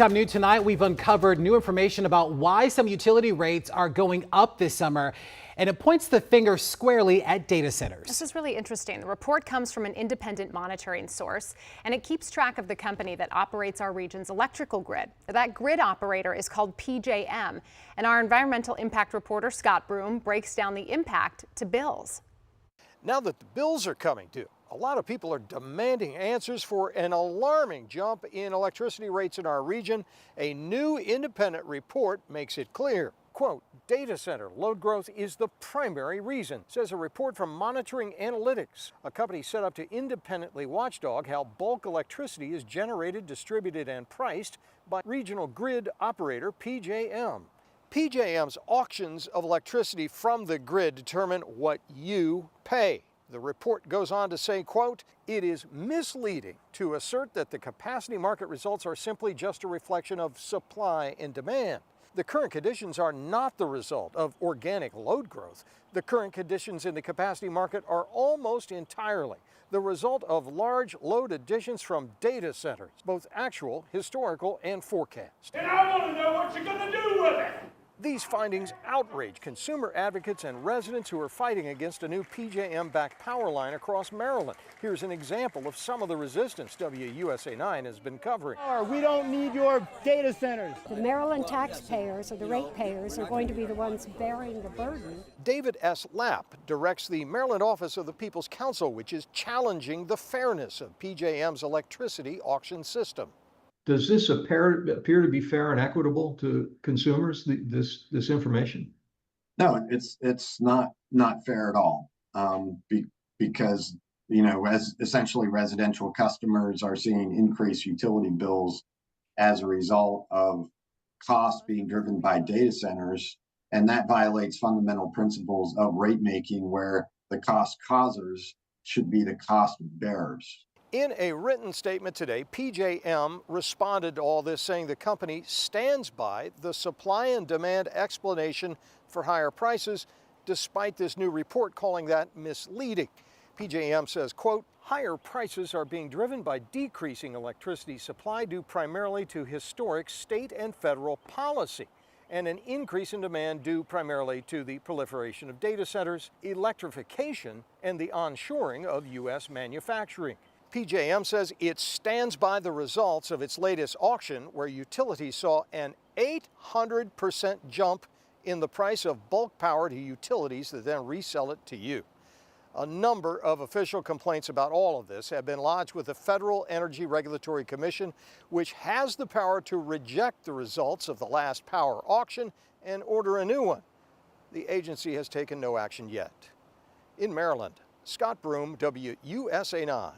Top new tonight, we've uncovered new information about why some utility rates are going up this summer, and it points the finger squarely at data centers. This is really interesting. The report comes from an independent monitoring source, and it keeps track of the company that operates our region's electrical grid. That grid operator is called PJM, and our environmental impact reporter Scott Broom breaks down the impact to bills. Now that the bills are coming due, a lot of people are demanding answers for an alarming jump in electricity rates in our region. A new independent report makes it clear. Quote, data center load growth is the primary reason, says a report from Monitoring Analytics, a company set up to independently watchdog how bulk electricity is generated, distributed, and priced by regional grid operator PJM. PJM's auctions of electricity from the grid determine what you pay. The report goes on to say, quote, it is misleading to assert that the capacity market results are simply just a reflection of supply and demand. The current conditions are not the result of organic load growth. The current conditions in the capacity market are almost entirely the result of large load additions from data centers, both actual, historical, and forecast. And I want to know what you're going to do with it. These findings outrage consumer advocates and residents who are fighting against a new PJM-backed power line across Maryland. Here's an example of some of the resistance WUSA 9 has been covering. We don't need your data centers. The Maryland taxpayers or the ratepayers are going to be the ones bearing the burden. David S. Lapp directs the Maryland office of the People's Council, which is challenging the fairness of PJM's electricity auction system. Does this appear to be fair and equitable to consumers, this information? No, it's not fair at all, because, you know, as essentially residential customers are seeing increased utility bills as a result of costs being driven by data centers, and that violates fundamental principles of rate making, where the cost causers should be the cost bearers. In a written statement today, PJM responded to all this, saying the company stands by the supply and demand explanation for higher prices, despite this new report calling that misleading. PJM says, quote, higher prices are being driven by decreasing electricity supply due primarily to historic state and federal policy, and an increase in demand due primarily to the proliferation of data centers, electrification, and the onshoring of U.S. manufacturing. PJM says it stands by the results of its latest auction, where utilities saw an 800% jump in the price of bulk power to utilities that then resell it to you. A number of official complaints about all of this have been lodged with the Federal Energy Regulatory Commission, which has the power to reject the results of the last power auction and order a new one. The agency has taken no action yet. In Maryland, Scott Broom, WUSA 9.